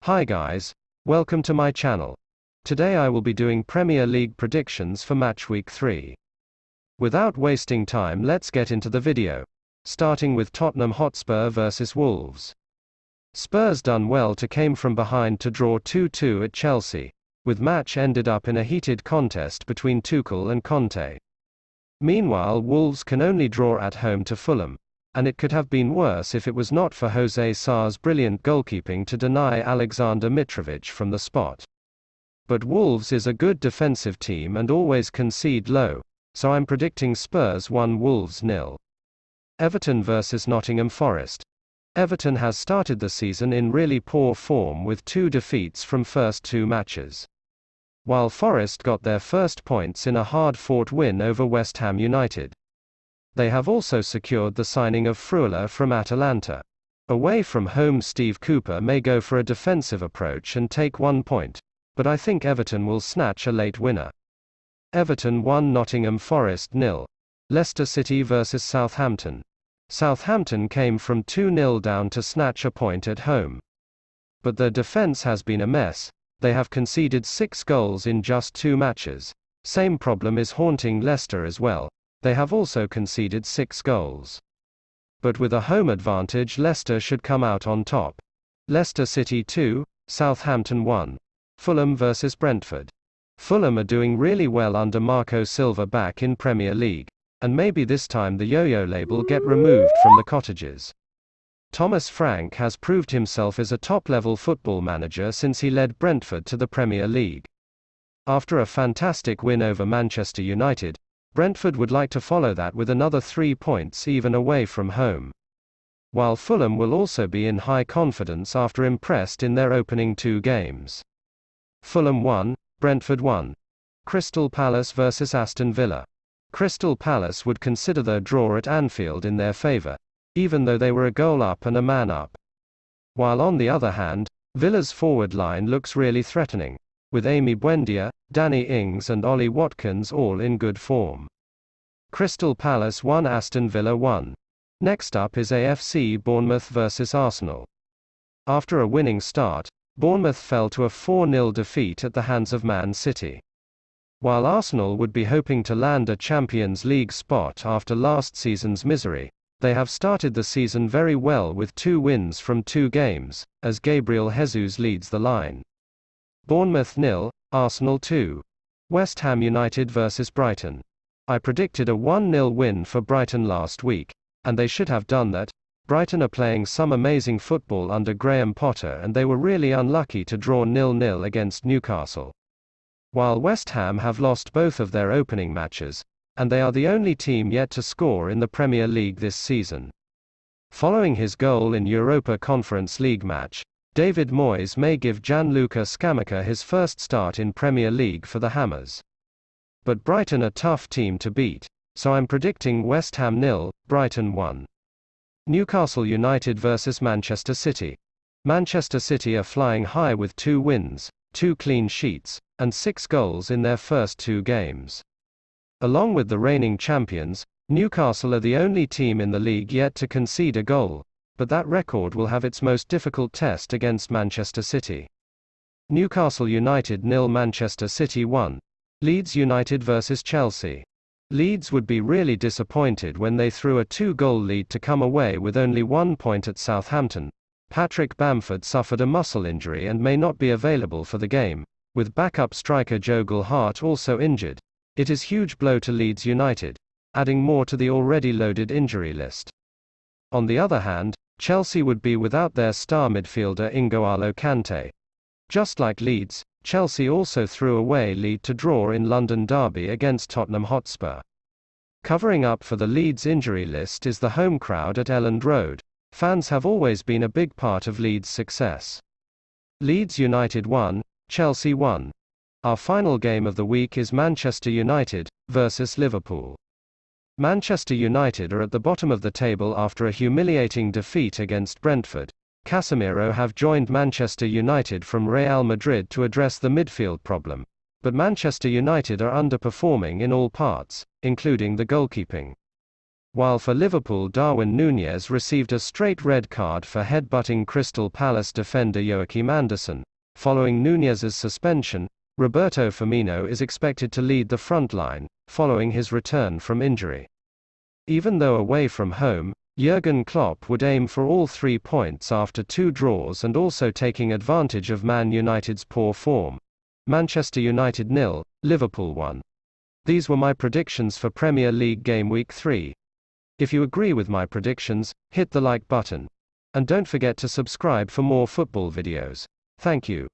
Hi guys, welcome to my channel. Today I will be doing Premier League predictions for match week 3. Without wasting time, let's get into the video. Starting with Tottenham Hotspur vs Wolves. Spurs done well to came from behind to draw 2-2 at Chelsea, with match ended up in a heated contest between Tuchel and Conte. Meanwhile, Wolves can only draw at home to Fulham, and it could have been worse if it was not for Jose Sá's brilliant goalkeeping to deny Alexander Mitrovic from the spot. But Wolves is a good defensive team and always concede low, so I'm predicting Spurs 1, Wolves 0. Everton vs Nottingham Forest. Everton has started the season in really poor form with 2 defeats from first 2 matches. While Forest got their first points in a hard-fought win over West Ham United. They have also secured the signing of Freuler from Atalanta. Away from home, Steve Cooper may go for a defensive approach and take 1 point, but I think Everton will snatch a late winner. Everton 1, Nottingham Forest 0. Leicester City vs Southampton. Southampton came from 2-0 down to snatch a point at home. But their defense has been a mess. They have conceded 6 goals in just 2 matches. Same problem is haunting Leicester as well. They have also conceded 6 goals. But with a home advantage, Leicester should come out on top. Leicester City 2, Southampton 1. Fulham vs Brentford. Fulham are doing really well under Marco Silva back in Premier League, and maybe this time the yo-yo label get removed from the cottages. Thomas Frank has proved himself as a top-level football manager since he led Brentford to the Premier League. After a fantastic win over Manchester United, Brentford would like to follow that with another 3 points even away from home. While Fulham will also be in high confidence after impressed in their opening 2 games. Fulham 1, Brentford 1. Crystal Palace vs Aston Villa. Crystal Palace would consider their draw at Anfield in their favour, even though they were a goal up and a man up. While on the other hand, Villa's forward line looks really threatening, with Amy Buendia, Danny Ings and Ollie Watkins all in good form. Crystal Palace 1, Aston Villa 1. Next up is AFC Bournemouth vs Arsenal. After a winning start, Bournemouth fell to a 4-0 defeat at the hands of Man City. While Arsenal would be hoping to land a Champions League spot after last season's misery, they have started the season very well with 2 wins from 2 games, as Gabriel Jesus leads the line. Bournemouth 0, Arsenal 2. West Ham United vs Brighton. I predicted a 1-0 win for Brighton last week, and they should have done that. Brighton are playing some amazing football under Graham Potter and they were really unlucky to draw 0-0 against Newcastle. While West Ham have lost both of their opening matches, and they are the only team yet to score in the Premier League this season. Following his goal in Europa Conference League match, David Moyes may give Gianluca Scamacca his first start in Premier League for the Hammers. But Brighton are a tough team to beat, so I'm predicting West Ham 0, Brighton 1. Newcastle United vs Manchester City. Manchester City are flying high with 2 wins, 2 clean sheets, and 6 goals in their first 2 games. Along with the reigning champions, Newcastle are the only team in the league yet to concede a goal, but that record will have its most difficult test against Manchester City. Newcastle United 0, Manchester City 1. Leeds United vs Chelsea. Leeds would be really disappointed when they threw a 2-goal lead to come away with only 1 point at Southampton. Patrick Bamford suffered a muscle injury and may not be available for the game, with backup striker Joe Hart also injured. It is a huge blow to Leeds United, adding more to the already loaded injury list. On the other hand, Chelsea would be without their star midfielder N'Golo Kante. Just like Leeds, Chelsea also threw away lead to draw in London derby against Tottenham Hotspur. Covering up for the Leeds injury list is the home crowd at Elland Road. Fans have always been a big part of Leeds' success. Leeds United 1, Chelsea 1. Our final game of the week is Manchester United vs Liverpool. Manchester United are at the bottom of the table after a humiliating defeat against Brentford. Casemiro have joined Manchester United from Real Madrid to address the midfield problem, but Manchester United are underperforming in all parts, including the goalkeeping. while for Liverpool Darwin Núñez received a straight red card for headbutting Crystal Palace defender Joachim Andersen. Following Núñez's suspension, Roberto Firmino is expected to lead the front line, following his return from injury. Even though away from home, Jurgen Klopp would aim for all 3 points after 2 draws and also taking advantage of Man United's poor form. Manchester United 0, Liverpool 1. These were my predictions for Premier League Game Week 3. If you agree with my predictions, hit the like button. And don't forget to subscribe for more football videos. Thank you.